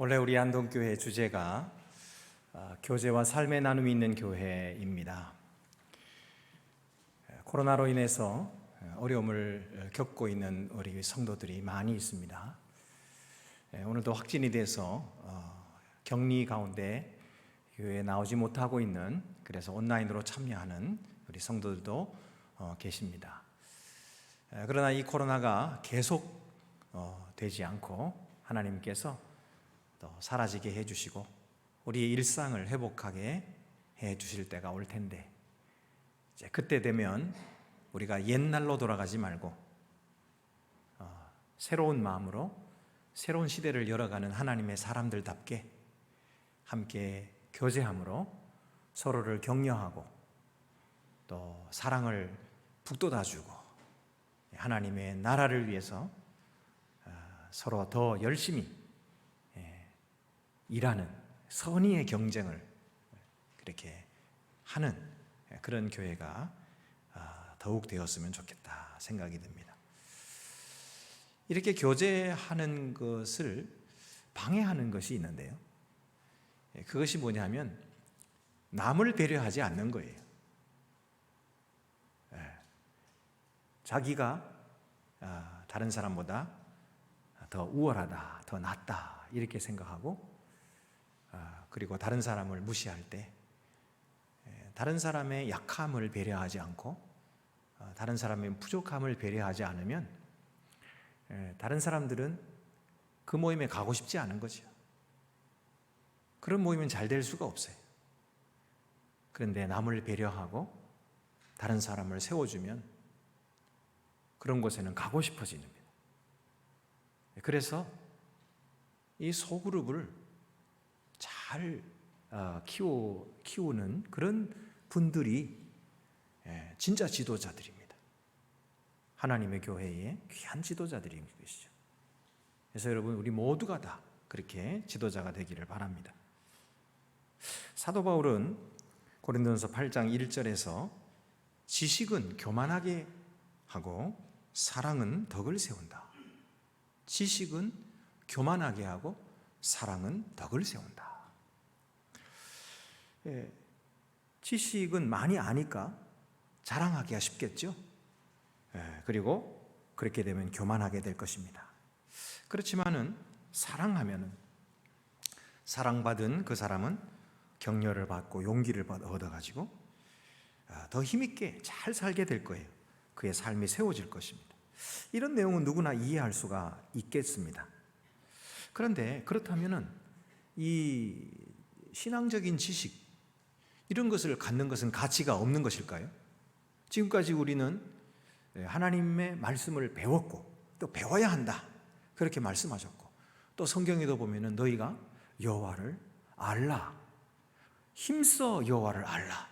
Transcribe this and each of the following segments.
원래 우리 안동교회 주제가 교제와 삶의 나눔이 있는 교회입니다. 코로나로 인해서 어려움을 겪고 있는 우리 성도들이 많이 있습니다. 오늘도 확진이 돼서 격리 가운데 교회에 나오지 못하고 있는, 그래서 온라인으로 참여하는 우리 성도들도 계십니다. 그러나 이 코로나가 계속 되지 않고 하나님께서 또 사라지게 해주시고 우리의 일상을 회복하게 해주실 때가 올 텐데, 이제 그때 되면 우리가 옛날로 돌아가지 말고 새로운 마음으로 새로운 시대를 열어가는 하나님의 사람들답게 함께 교제함으로 서로를 격려하고 또 사랑을 북돋아주고 하나님의 나라를 위해서 서로 더 열심히 일하는 선의의 경쟁을 그렇게 하는 그런 교회가 더욱 되었으면 좋겠다 생각이 듭니다. 이렇게 교제하는 것을 방해하는 것이 있는데요, 그것이 뭐냐면 남을 배려하지 않는 거예요. 자기가 다른 사람보다 더 우월하다, 더 낫다 이렇게 생각하고, 그리고 다른 사람을 무시할 때 다른 사람의 약함을 배려하지 않고 다른 사람의 부족함을 배려하지 않으면 다른 사람들은 그 모임에 가고 싶지 않은 거죠. 그런 모임은 잘 될 수가 없어요. 그런데 남을 배려하고 다른 사람을 세워주면 그런 곳에는 가고 싶어지는 겁니다. 그래서 이 소그룹을 잘 키우는 그런 분들이 진짜 지도자들입니다. 하나님의 교회의 귀한 지도자들인 것이죠. 그래서 여러분, 우리 모두가 다 그렇게 지도자가 되기를 바랍니다. 사도 바울은 고린도전서 8장 1절에서 지식은 교만하게 하고 사랑은 덕을 세운다. 지식은 교만하게 하고 사랑은 덕을 세운다. 지식은 많이 아니까 자랑하기가 쉽겠죠. 그리고 그렇게 되면 교만하게 될 것입니다. 그렇지만은 사랑하면은 사랑받은 그 사람은 격려를 받고 용기를 얻어가지고 더 힘있게 잘 살게 될 거예요. 그의 삶이 세워질 것입니다. 이런 내용은 누구나 이해할 수가 있겠습니다. 그런데 그렇다면은 이 신앙적인 지식, 이런 것을 갖는 것은 가치가 없는 것일까요? 지금까지 우리는 하나님의 말씀을 배웠고 또 배워야 한다 그렇게 말씀하셨고, 또 성경에도 보면은 너희가 여호와를 알라, 힘써 여호와를 알라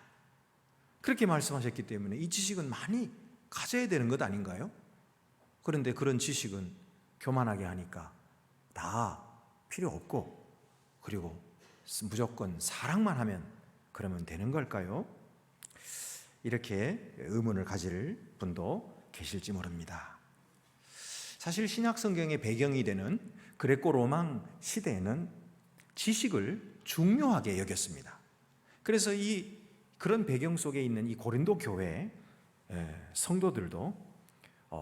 그렇게 말씀하셨기 때문에 이 지식은 많이 가져야 되는 것 아닌가요? 그런데 그런 지식은 교만하게 하니까 다 필요 없고, 그리고 무조건 사랑만 하면 그러면 되는 걸까요? 이렇게 의문을 가질 분도 계실지 모릅니다. 사실 신약 성경의 배경이 되는 그레코 로마 시대에는 지식을 중요하게 여겼습니다. 그래서 그런 배경 속에 있는 이 고린도 교회 성도들도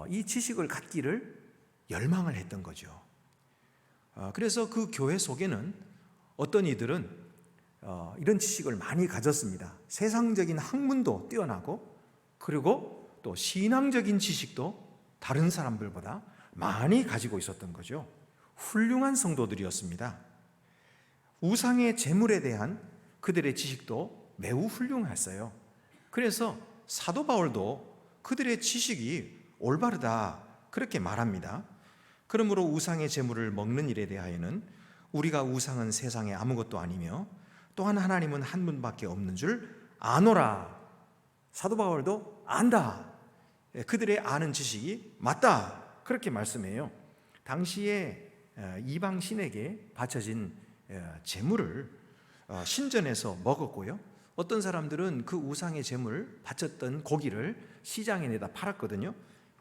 이 지식을 갖기를 열망을 했던 거죠. 그래서 그 교회 속에는 어떤 이들은 이런 지식을 많이 가졌습니다. 세상적인 학문도 뛰어나고, 그리고 또 신앙적인 지식도 다른 사람들보다 많이 가지고 있었던 거죠. 훌륭한 성도들이었습니다. 우상의 제물에 대한 그들의 지식도 매우 훌륭했어요. 그래서 사도 바울도 그들의 지식이 올바르다 그렇게 말합니다. 그러므로 우상의 제물을 먹는 일에 대하여는 우리가 우상은 세상에 아무것도 아니며 또한 하나님은 한 분밖에 없는 줄 아노라. 사도 바울도 안다. 그들의 아는 지식이 맞다 그렇게 말씀해요. 당시에 이방 신에게 바쳐진 제물을 신전에서 먹었고요, 어떤 사람들은 그 우상의 제물 바쳤던 고기를 시장에 내다 팔았거든요.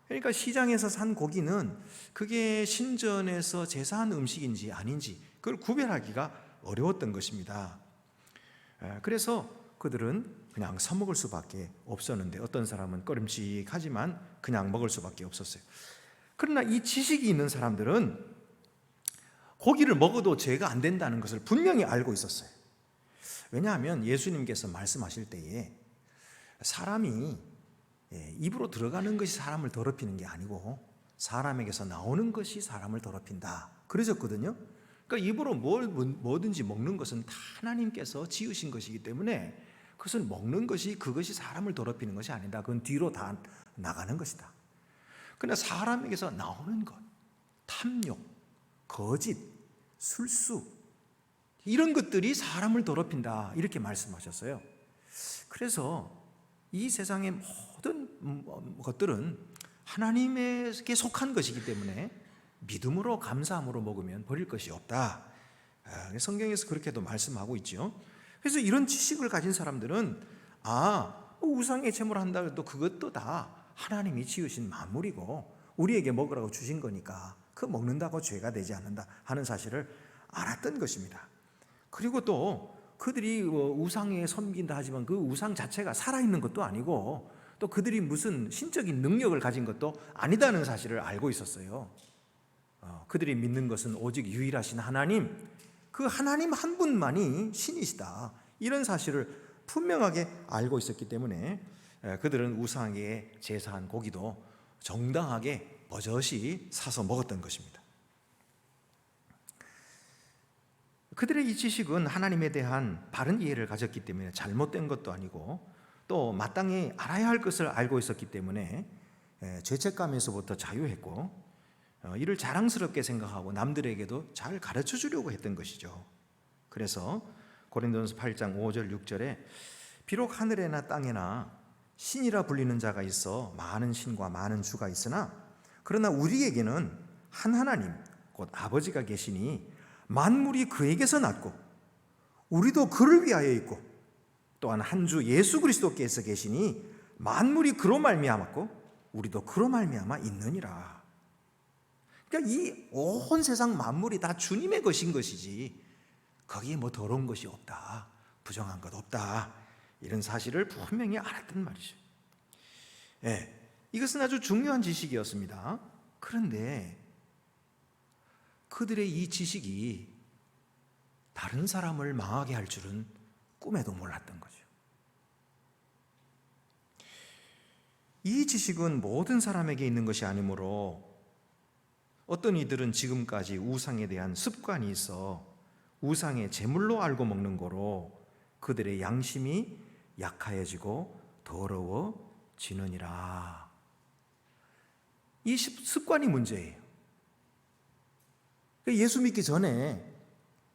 그러니까 시장에서 산 고기는 그게 신전에서 제사한 음식인지 아닌지 그걸 구별하기가 어려웠던 것입니다. 그래서 그들은 그냥 사 먹을 수밖에 없었는데, 어떤 사람은 꺼림칙하지만 그냥 먹을 수밖에 없었어요. 그러나 이 지식이 있는 사람들은 고기를 먹어도 죄가 안 된다는 것을 분명히 알고 있었어요. 왜냐하면 예수님께서 말씀하실 때에 사람이 입으로 들어가는 것이 사람을 더럽히는 게 아니고 사람에게서 나오는 것이 사람을 더럽힌다 그러셨거든요. 그러니까 입으로 뭐든지 먹는 것은 다 하나님께서 지으신 것이기 때문에 그것은 먹는 것이 그것이 사람을 더럽히는 것이 아니다. 그건 뒤로 다 나가는 것이다. 그러나 사람에게서 나오는 것, 탐욕, 거짓, 술수, 이런 것들이 사람을 더럽힌다 이렇게 말씀하셨어요. 그래서 이 세상의 모든 것들은 하나님에게 속한 것이기 때문에 믿음으로 감사함으로 먹으면 버릴 것이 없다. 성경에서 그렇게도 말씀하고 있죠. 그래서 이런 지식을 가진 사람들은 우상의 제물을 한다 해도 그것도 다 하나님이 지으신 만물이고 우리에게 먹으라고 주신 거니까 그 먹는다고 죄가 되지 않는다 하는 사실을 알았던 것입니다. 그리고 또 그들이 우상에 섬긴다 하지만 그 우상 자체가 살아있는 것도 아니고 또 그들이 무슨 신적인 능력을 가진 것도 아니다는 사실을 알고 있었어요. 그들이 믿는 것은 오직 유일하신 하나님, 그 하나님 한 분만이 신이시다 이런 사실을 분명하게 알고 있었기 때문에 그들은 우상에 제사한 고기도 정당하게 버젓이 사서 먹었던 것입니다. 그들의 이 지식은 하나님에 대한 바른 이해를 가졌기 때문에 잘못된 것도 아니고 또 마땅히 알아야 할 것을 알고 있었기 때문에 죄책감에서부터 자유했고 이를 자랑스럽게 생각하고 남들에게도 잘 가르쳐 주려고 했던 것이죠. 그래서 고린도전서 8장 5절 6절에 비록 하늘에나 땅에나 신이라 불리는 자가 있어 많은 신과 많은 주가 있으나 그러나 우리에게는 한 하나님 곧 아버지가 계시니 만물이 그에게서 났고 우리도 그를 위하여 있고 또한 한 주 예수 그리스도께서 계시니 만물이 그로 말미암았고 우리도 그로 말미암아 있느니라. 그러니까 이 온 세상 만물이 다 주님의 것인 것이지 거기에 뭐 더러운 것이 없다, 부정한 것 없다 이런 사실을 분명히 알았단 말이죠. 이것은 아주 중요한 지식이었습니다. 그런데 그들의 이 지식이 다른 사람을 망하게 할 줄은 꿈에도 몰랐던 거죠. 이 지식은 모든 사람에게 있는 것이 아니므로 어떤 이들은 지금까지 우상에 대한 습관이 있어 우상의 제물로 알고 먹는 거로 그들의 양심이 약하여지고 더러워지느니라. 이 습관이 문제예요. 예수 믿기 전에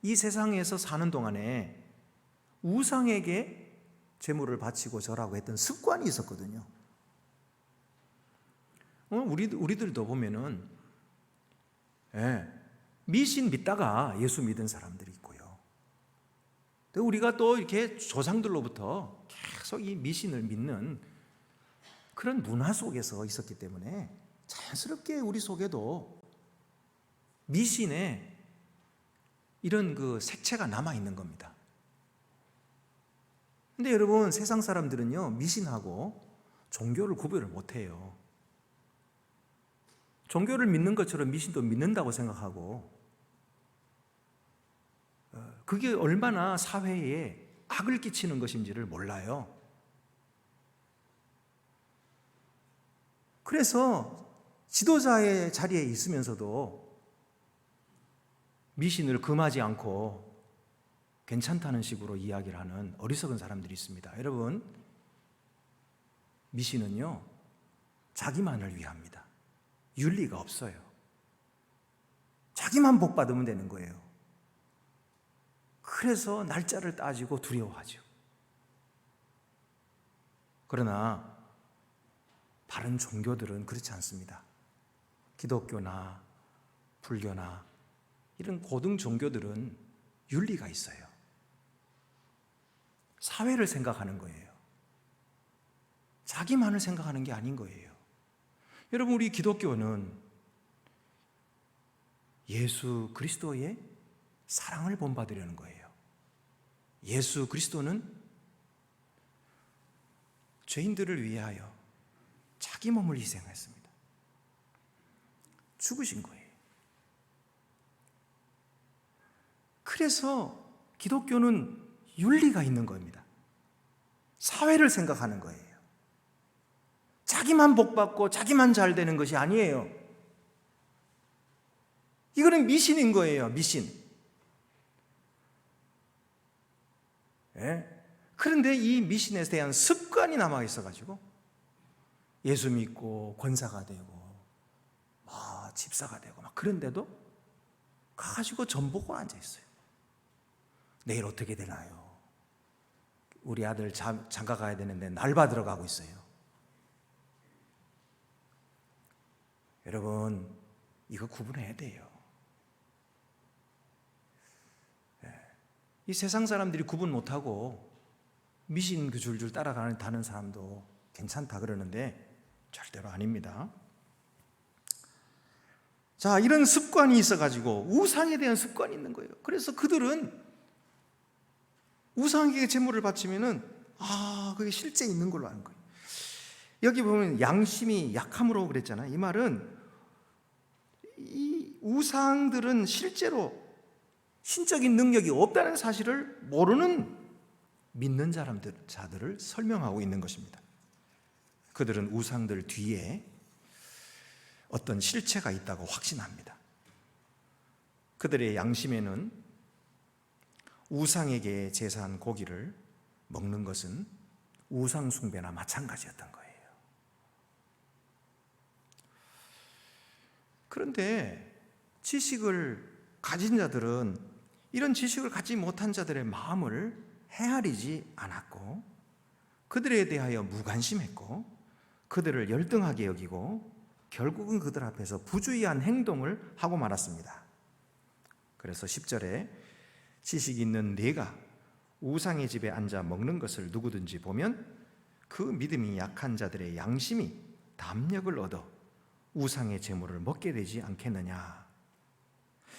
이 세상에서 사는 동안에 우상에게 제물을 바치고 절하고 했던 습관이 있었거든요. 우리들도 보면은 미신 믿다가 예수 믿은 사람들이 있고요. 또 우리가 또 이렇게 조상들로부터 계속 이 미신을 믿는 그런 문화 속에서 있었기 때문에 자연스럽게 우리 속에도 미신의 이런 그 색채가 남아 있는 겁니다. 근데 여러분, 세상 사람들은요 미신하고 종교를 구별을 못해요. 종교를 믿는 것처럼 미신도 믿는다고 생각하고 그게 얼마나 사회에 악을 끼치는 것인지를 몰라요. 그래서 지도자의 자리에 있으면서도 미신을 금하지 않고 괜찮다는 식으로 이야기를 하는 어리석은 사람들이 있습니다. 여러분, 미신은요 자기만을 위합니다. 윤리가 없어요. 자기만 복 받으면 되는 거예요. 그래서 날짜를 따지고 두려워하죠. 그러나 바른 종교들은 그렇지 않습니다. 기독교나 불교나 이런 고등 종교들은 윤리가 있어요. 사회를 생각하는 거예요. 자기만을 생각하는 게 아닌 거예요. 여러분, 우리 기독교는 예수 그리스도의 사랑을 본받으려는 거예요. 예수 그리스도는 죄인들을 위하여 자기 몸을 희생했습니다. 죽으신 거예요. 그래서 기독교는 윤리가 있는 겁니다. 사회를 생각하는 거예요. 자기만 복받고 자기만 잘 되는 것이 아니에요. 이거는 미신인 거예요. 미신. 예? 그런데 이 미신에 대한 습관이 남아 있어가지고 예수 믿고 권사가 되고 집사가 되고 막 그런데도 가지고 점 보고 앉아 있어요. 내일 어떻게 되나요? 우리 아들 장가 가야 되는데 날 받으러 가고 있어요. 여러분, 이거 구분해야 돼요. 이 세상 사람들이 구분 못하고 미신 그 줄줄 따라가는 사람도 괜찮다 그러는데 절대로 아닙니다. 자, 이런 습관이 있어가지고 우상에 대한 습관이 있는 거예요. 그래서 그들은 우상에게 제물을 바치면은 그게 실제 있는 걸로 아는 거예요. 여기 보면 양심이 약함으로 그랬잖아요. 이 말은 이 우상들은 실제로 신적인 능력이 없다는 사실을 모르는 믿는 자들을 설명하고 있는 것입니다. 그들은 우상들 뒤에 어떤 실체가 있다고 확신합니다. 그들의 양심에는 우상에게 제사한 고기를 먹는 것은 우상 숭배나 마찬가지였던 거예요. 그런데 지식을 가진 자들은 이런 지식을 갖지 못한 자들의 마음을 헤아리지 않았고 그들에 대하여 무관심했고 그들을 열등하게 여기고 결국은 그들 앞에서 부주의한 행동을 하고 말았습니다. 그래서 10절에 지식 있는 네가 우상의 집에 앉아 먹는 것을 누구든지 보면 그 믿음이 약한 자들의 양심이 담력을 얻어 우상의 제물을 먹게 되지 않겠느냐.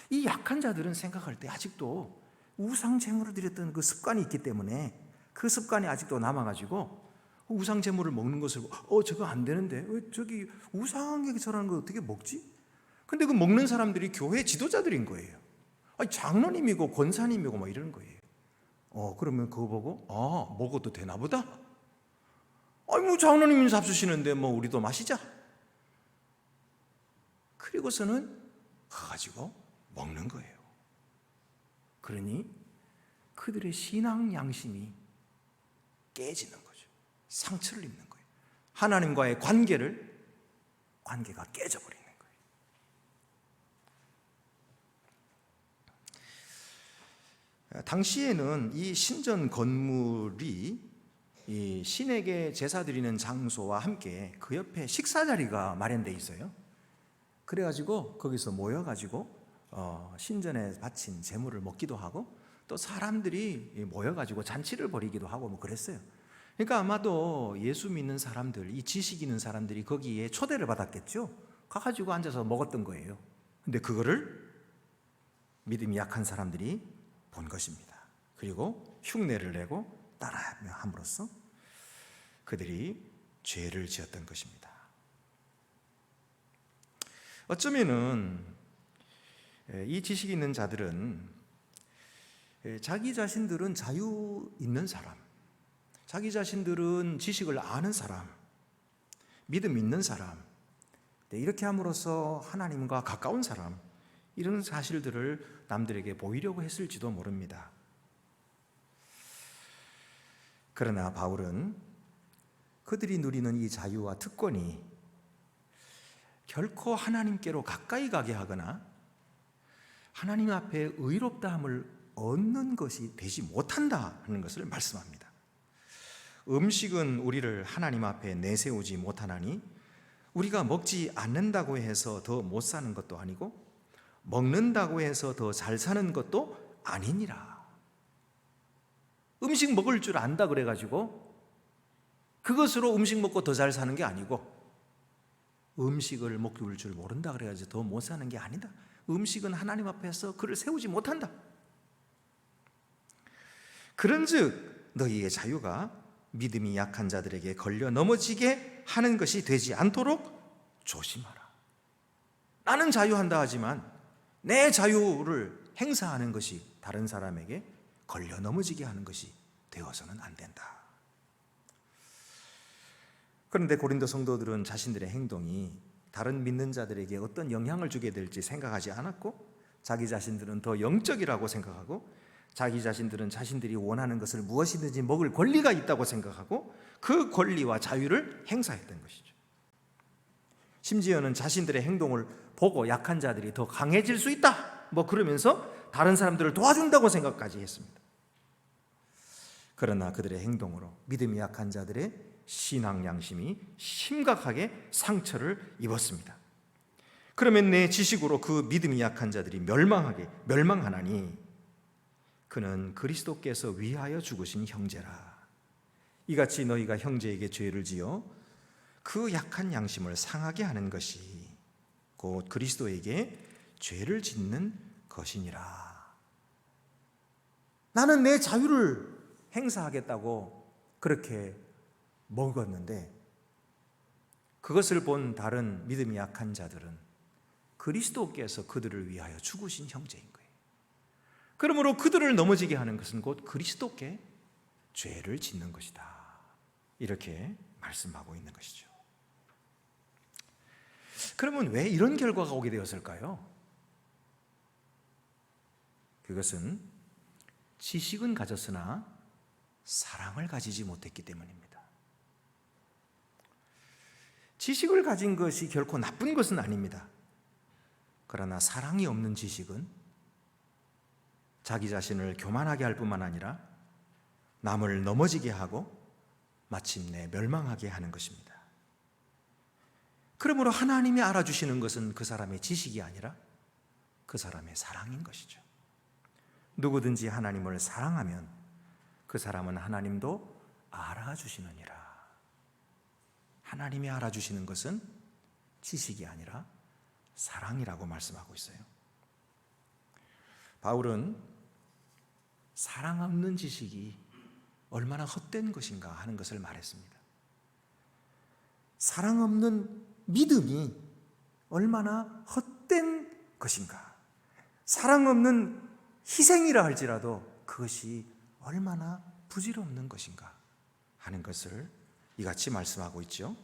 이 약한 자들은 생각할 때 아직도 우상 제물을 드렸던 그 습관이 있기 때문에 그 습관이 아직도 남아가지고 우상 제물을 먹는 것을 저거 안 되는데 왜 저기 우상에게 절하는 거 어떻게 먹지? 근데 그 먹는 사람들이 교회 지도자들인 거예요. 아니, 장로님이고 권사님이고 뭐 이러는 거예요. 그러면 그거 보고 먹어도 되나 보다. 아니 뭐 장로님이 잡수시는데 뭐 우리도 마시자. 그리고서는 가지고 먹는 거예요. 그러니 그들의 신앙 양심이 깨지는 거죠. 상처를 입는 거예요. 하나님과의 관계가 깨져버리는 거예요. 당시에는 이 신전 건물이 이 신에게 제사 드리는 장소와 함께 그 옆에 식사 자리가 마련되어 있어요. 그래가지고 거기서 모여가지고 신전에 바친 제물을 먹기도 하고 또 사람들이 모여가지고 잔치를 벌이기도 하고 뭐 그랬어요. 그러니까 아마도 예수 믿는 사람들, 이 지식 있는 사람들이 거기에 초대를 받았겠죠. 가가지고 앉아서 먹었던 거예요. 근데 그거를 믿음이 약한 사람들이 본 것입니다. 그리고 흉내를 내고 따라함으로써 그들이 죄를 지었던 것입니다. 어쩌면은 이 지식 있는 자들은 자기 자신들은 자유 있는 사람, 자기 자신들은 지식을 아는 사람, 믿음 있는 사람, 이렇게 함으로써 하나님과 가까운 사람, 이런 사실들을 남들에게 보이려고 했을지도 모릅니다. 그러나 바울은 그들이 누리는 이 자유와 특권이 결코 하나님께로 가까이 가게 하거나 하나님 앞에 의롭다함을 얻는 것이 되지 못한다 하는 것을 말씀합니다. 음식은 우리를 하나님 앞에 내세우지 못하나니 우리가 먹지 않는다고 해서 더 못 사는 것도 아니고 먹는다고 해서 더 잘 사는 것도 아니니라. 음식 먹을 줄 안다 그래가지고 그것으로 음식 먹고 더 잘 사는 게 아니고 음식을 먹을 줄 모른다 그래가지고 더 못 사는 게 아니다. 음식은 하나님 앞에서 그를 세우지 못한다. 그런즉 너희의 자유가 믿음이 약한 자들에게 걸려 넘어지게 하는 것이 되지 않도록 조심하라. 나는 자유한다 하지만 내 자유를 행사하는 것이 다른 사람에게 걸려 넘어지게 하는 것이 되어서는 안 된다. 그런데 고린도 성도들은 자신들의 행동이 다른 믿는 자들에게 어떤 영향을 주게 될지 생각하지 않았고, 자기 자신들은 더 영적이라고 생각하고, 자기 자신들은 자신들이 원하는 것을 무엇이든지 먹을 권리가 있다고 생각하고 그 권리와 자유를 행사했던 것이죠. 심지어는 자신들의 행동을 보고 약한 자들이 더 강해질 수 있다, 그러면서 다른 사람들을 도와준다고 생각까지 했습니다. 그러나 그들의 행동으로 믿음이 약한 자들의 신앙 양심이 심각하게 상처를 입었습니다. 그러면 내 지식으로 그 믿음이 약한 자들이 멸망하나니 그는 그리스도께서 위하여 죽으신 형제라. 이같이 너희가 형제에게 죄를 지어 그 약한 양심을 상하게 하는 것이 곧 그리스도에게 죄를 짓는 것이니라. 나는 내 자유를 행사하겠다고 그렇게 먹었는데 그것을 본 다른 믿음이 약한 자들은 그리스도께서 그들을 위하여 죽으신 형제인 거예요. 그러므로 그들을 넘어지게 하는 것은 곧 그리스도께 죄를 짓는 것이다. 이렇게 말씀하고 있는 것이죠. 그러면 왜 이런 결과가 오게 되었을까요? 그것은 지식은 가졌으나 사랑을 가지지 못했기 때문입니다. 지식을 가진 것이 결코 나쁜 것은 아닙니다. 그러나 사랑이 없는 지식은 자기 자신을 교만하게 할 뿐만 아니라 남을 넘어지게 하고 마침내 멸망하게 하는 것입니다. 그러므로 하나님이 알아주시는 것은 그 사람의 지식이 아니라 그 사람의 사랑인 것이죠. 누구든지 하나님을 사랑하면 그 사람은 하나님도 알아주시느니라. 하나님이 알아주시는 것은 지식이 아니라 사랑이라고 말씀하고 있어요. 바울은 사랑 없는 지식이 얼마나 헛된 것인가 하는 것을 말했습니다. 사랑 없는 믿음이 얼마나 헛된 것인가. 사랑 없는 희생이라 할지라도 그것이 얼마나 부질없는 것인가 하는 것을 이같이 말씀하고 있죠.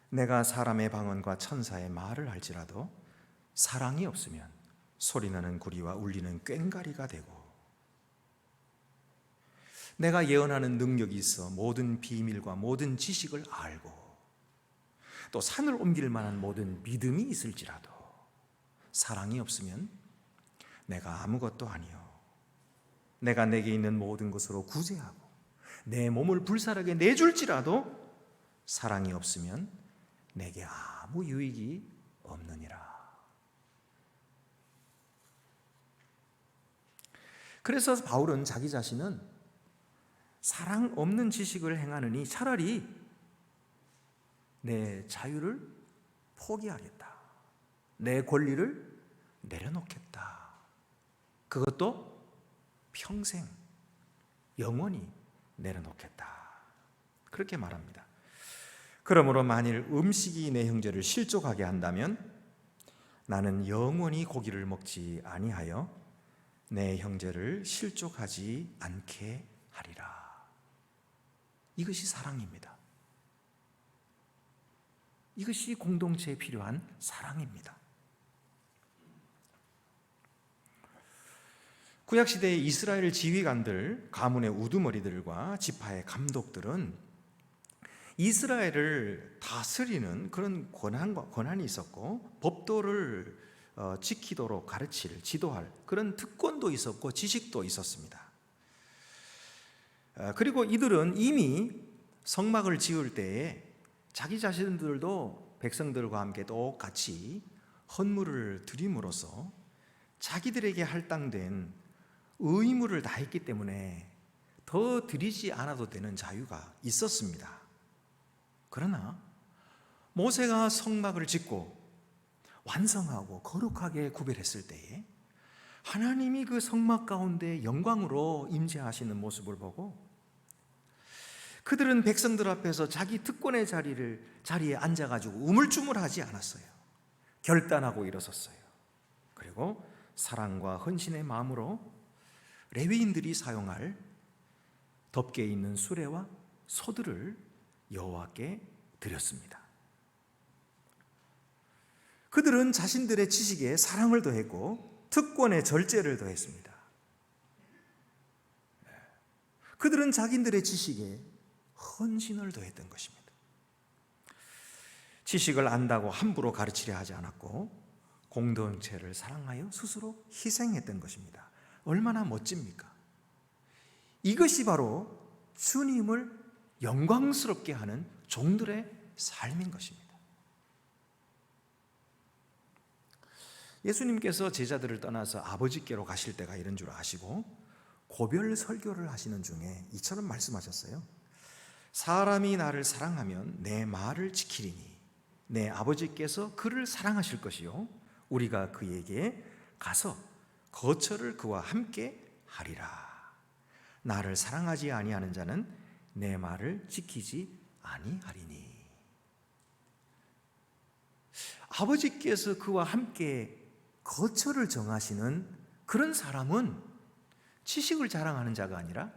내가 사람의 방언과 천사의 말을 할지라도 사랑이 없으면 소리나는 구리와 울리는 꽹과리가 되고, 내가 예언하는 능력이 있어 모든 비밀과 모든 지식을 알고 또 산을 옮길 만한 모든 믿음이 있을지라도 사랑이 없으면 내가 아무것도 아니요, 내가 내게 있는 모든 것으로 구제하고 내 몸을 불살하게 내줄지라도 사랑이 없으면 내게 아무 유익이 없느니라. 그래서 바울은 자기 자신은 사랑 없는 지식을 행하느니 차라리 내 자유를 포기하겠다, 내 권리를 내려놓겠다, 그것도 평생 영원히 내려놓겠다, 그렇게 말합니다. 그러므로 만일 음식이 내 형제를 실족하게 한다면 나는 영원히 고기를 먹지 아니하여 내 형제를 실족하지 않게 하리라. 이것이 사랑입니다. 이것이 공동체에 필요한 사랑입니다. 구약시대의 이스라엘 지휘관들, 가문의 우두머리들과 지파의 감독들은 이스라엘을 다스리는 그런 권한이 있었고 법도를 지키도록 가르칠, 지도할 그런 특권도 있었고 지식도 있었습니다. 그리고 이들은 이미 성막을 지을 때에 자기 자신들도 백성들과 함께 똑같이 헌물을 드림으로써 자기들에게 할당된 의무를 다했기 때문에 더 드리지 않아도 되는 자유가 있었습니다. 그러나 모세가 성막을 짓고 완성하고 거룩하게 구별했을 때에 하나님이 그 성막 가운데 영광으로 임재하시는 모습을 보고 그들은 백성들 앞에서 자기 특권의 자리에 앉아가지고 우물쭈물하지 않았어요. 결단하고 일어섰어요. 그리고 사랑과 헌신의 마음으로 레위인들이 사용할 덮개 있는 수레와 소들을 여호와께 드렸습니다. 그들은 자신들의 지식에 사랑을 더했고 특권에 절제를 더했습니다. 그들은 자기들의 지식에 헌신을 더했던 것입니다. 지식을 안다고 함부로 가르치려 하지 않았고 공동체를 사랑하여 스스로 희생했던 것입니다. 얼마나 멋집니까? 이것이 바로 주님을 영광스럽게 하는 종들의 삶인 것입니다. 예수님께서 제자들을 떠나서 아버지께로 가실 때가 이런 줄 아시고 고별 설교를 하시는 중에 이처럼 말씀하셨어요. 사람이 나를 사랑하면 내 말을 지키리니 내 아버지께서 그를 사랑하실 것이요 우리가 그에게 가서 거처를 그와 함께 하리라. 나를 사랑하지 아니하는 자는 내 말을 지키지 아니하리니. 아버지께서 그와 함께 거처를 정하시는 그런 사람은 지식을 자랑하는 자가 아니라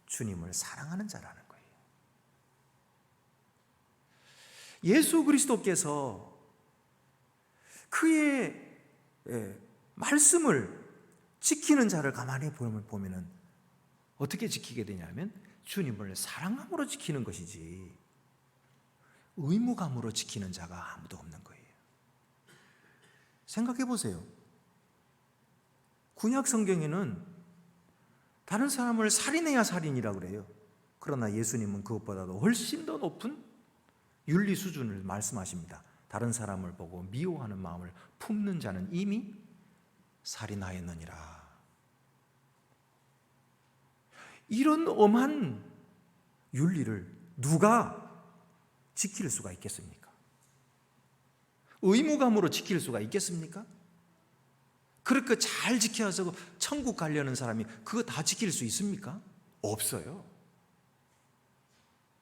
주님을 사랑하는 자라는 거예요. 예수 그리스도께서 그의 말씀을 지키는 자를 가만히 보면 어떻게 지키게 되냐면 주님을 사랑함으로 지키는 것이지 의무감으로 지키는 자가 아무도 없는 거예요. 생각해 보세요. 구약 성경에는 다른 사람을 살인해야 살인이라고 그래요. 그러나 예수님은 그것보다도 훨씬 더 높은 윤리 수준을 말씀하십니다. 다른 사람을 보고 미워하는 마음을 품는 자는 이미 살인하였느니라. 이런 엄한 윤리를 누가 지킬 수가 있겠습니까? 의무감으로 지킬 수가 있겠습니까? 그렇게 잘 지켜서 천국 가려는 사람이 그거 다 지킬 수 있습니까? 없어요.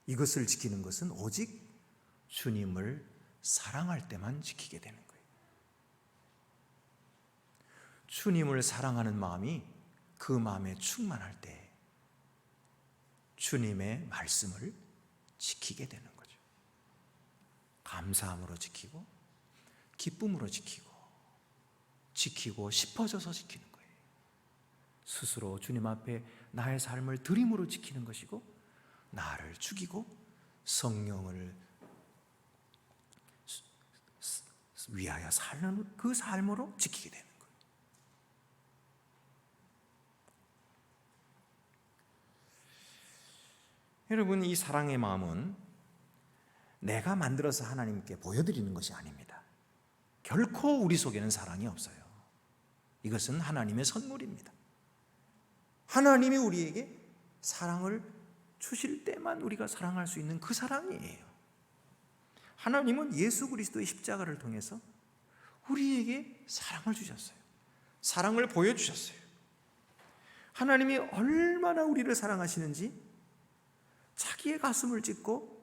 이것을 지키는 것은 오직 주님을 사랑할 때만 지키게 되는 거예요. 주님을 사랑하는 마음이 그 마음에 충만할 때 주님의 말씀을 지키게 되는 거죠. 감사함으로 지키고 기쁨으로 지키고 싶어져서 지키는 거예요. 스스로 주님 앞에 나의 삶을 드림으로 지키는 것이고 나를 죽이고 성령을 위하여 사는 그 삶으로 지키게 되는 거예요. 여러분, 이 사랑의 마음은 내가 만들어서 하나님께 보여드리는 것이 아닙니다. 결코 우리 속에는 사랑이 없어요. 이것은 하나님의 선물입니다. 하나님이 우리에게 사랑을 주실 때만 우리가 사랑할 수 있는 그 사랑이에요. 하나님은 예수 그리스도의 십자가를 통해서 우리에게 사랑을 주셨어요. 사랑을 보여주셨어요. 하나님이 얼마나 우리를 사랑하시는지 자기의 가슴을 찢고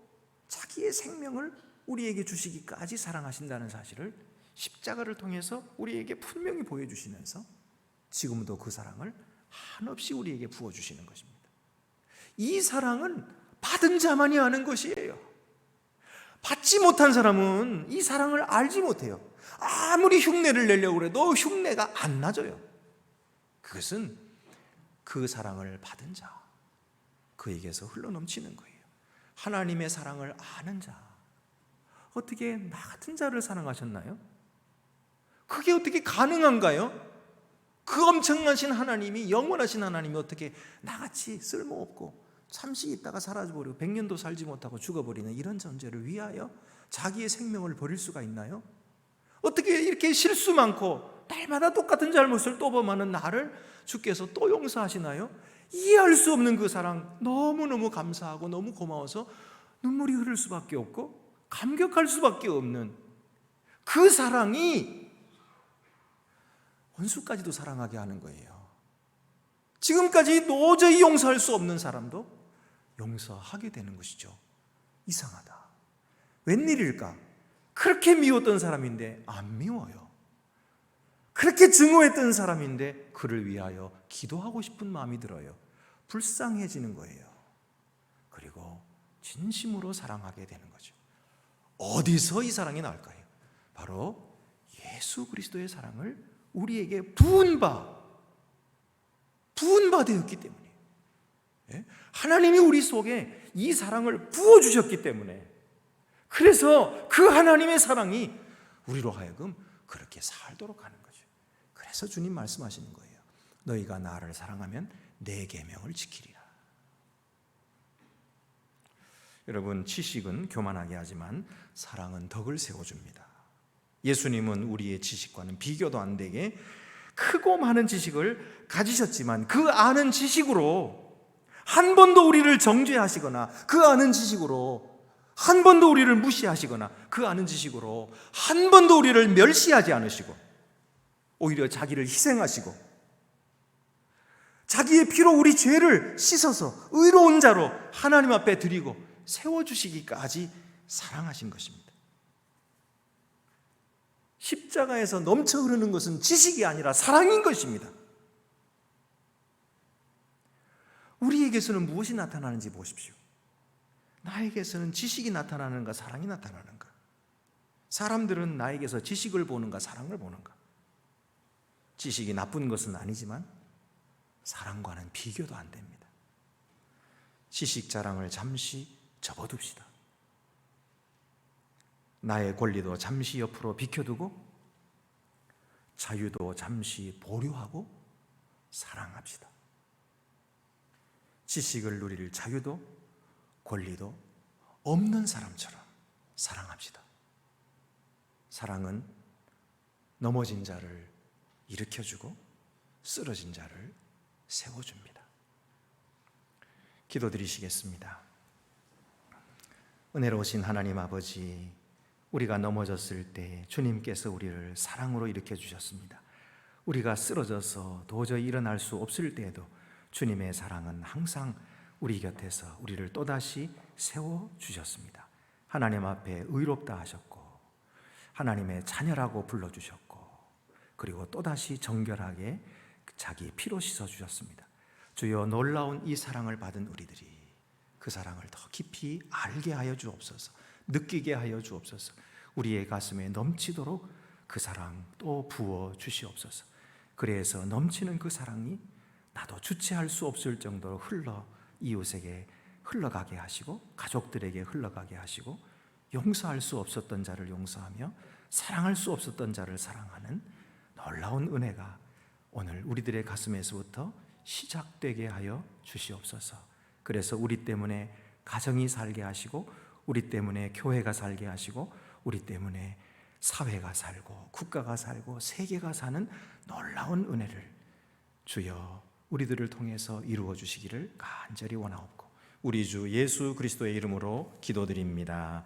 자기의 생명을 우리에게 주시기까지 사랑하신다는 사실을 십자가를 통해서 우리에게 분명히 보여주시면서 지금도 그 사랑을 한없이 우리에게 부어주시는 것입니다. 이 사랑은 받은 자만이 아는 것이에요. 받지 못한 사람은 이 사랑을 알지 못해요. 아무리 흉내를 내려고 해도 흉내가 안 나져요. 그것은 그 사랑을 받은 자, 그에게서 흘러넘치는 거예요. 하나님의 사랑을 아는 자, 어떻게 나 같은 자를 사랑하셨나요? 그게 어떻게 가능한가요? 그 엄청나신 하나님이, 영원하신 하나님이 어떻게 나같이 쓸모없고 잠시 있다가 사라져버리고 100년도 살지 못하고 죽어버리는 이런 존재를 위하여 자기의 생명을 버릴 수가 있나요? 어떻게 이렇게 실수 많고 날마다 똑같은 잘못을 또 범하는 나를 주께서 또 용서하시나요? 이해할 수 없는 그 사랑, 너무너무 감사하고 너무 고마워서 눈물이 흐를 수밖에 없고 감격할 수밖에 없는 그 사랑이 원수까지도 사랑하게 하는 거예요. 지금까지 도저히 용서할 수 없는 사람도 용서하게 되는 것이죠. 이상하다. 웬일일까? 그렇게 미웠던 사람인데 안 미워요. 그렇게 증오했던 사람인데 그를 위하여 기도하고 싶은 마음이 들어요. 불쌍해지는 거예요. 그리고 진심으로 사랑하게 되는 거죠. 어디서 이 사랑이 나올까요? 바로 예수 그리스도의 사랑을 우리에게 부은 바 되었기 때문이에요. 하나님이 우리 속에 이 사랑을 부어주셨기 때문에, 그래서 그 하나님의 사랑이 우리로 하여금 그렇게 살도록 하는 거죠. 그래서 주님 말씀하시는 거예요. 너희가 나를 사랑하면 내 계명을 지키리라. 여러분, 지식은 교만하게 하지만 사랑은 덕을 세워줍니다. 예수님은 우리의 지식과는 비교도 안 되게 크고 많은 지식을 가지셨지만 그 아는 지식으로 한 번도 우리를 정죄하시거나, 그 아는 지식으로 한 번도 우리를 무시하시거나, 그 아는 지식으로 한 번도 우리를 멸시하지 않으시고, 오히려 자기를 희생하시고 자기의 피로 우리 죄를 씻어서 의로운 자로 하나님 앞에 드리고 세워주시기까지 사랑하신 것입니다. 십자가에서 넘쳐 흐르는 것은 지식이 아니라 사랑인 것입니다. 우리에게서는 무엇이 나타나는지 보십시오. 나에게서는 지식이 나타나는가, 사랑이 나타나는가? 사람들은 나에게서 지식을 보는가, 사랑을 보는가? 지식이 나쁜 것은 아니지만 사랑과는 비교도 안 됩니다. 지식 자랑을 잠시 접어둡시다. 나의 권리도 잠시 옆으로 비켜두고 자유도 잠시 보류하고 사랑합시다. 지식을 누릴 자유도 권리도 없는 사람처럼 사랑합시다. 사랑은 넘어진 자를 일으켜주고 쓰러진 자를 세워줍니다. 기도드리시겠습니다. 은혜로우신 하나님 아버지, 우리가 넘어졌을 때 주님께서 우리를 사랑으로 일으켜 주셨습니다. 우리가 쓰러져서 도저히 일어날 수 없을 때에도 주님의 사랑은 항상 우리 곁에서 우리를 또다시 세워주셨습니다. 하나님 앞에 의롭다 하셨고 하나님의 자녀라고 불러주셨고, 그리고 또다시 정결하게 자기 피로 씻어주셨습니다. 주여, 놀라운 이 사랑을 받은 우리들이 그 사랑을 더 깊이 알게 하여 주옵소서, 느끼게 하여 주옵소서. 우리의 가슴에 넘치도록 그 사랑 또 부어 주시옵소서. 그래서 넘치는 그 사랑이 나도 주체할 수 없을 정도로 이웃에게 흘러가게 하시고, 가족들에게 흘러가게 하시고, 용서할 수 없었던 자를 용서하며 사랑할 수 없었던 자를 사랑하는 놀라운 은혜가 오늘 우리들의 가슴에서부터 시작되게 하여 주시옵소서. 그래서 우리 때문에 가정이 살게 하시고, 우리 때문에 교회가 살게 하시고, 우리 때문에 사회가 살고 국가가 살고 세계가 사는 놀라운 은혜를 주여 우리들을 통해서 이루어 주시기를 간절히 원하옵고, 우리 주 예수 그리스도의 이름으로 기도드립니다.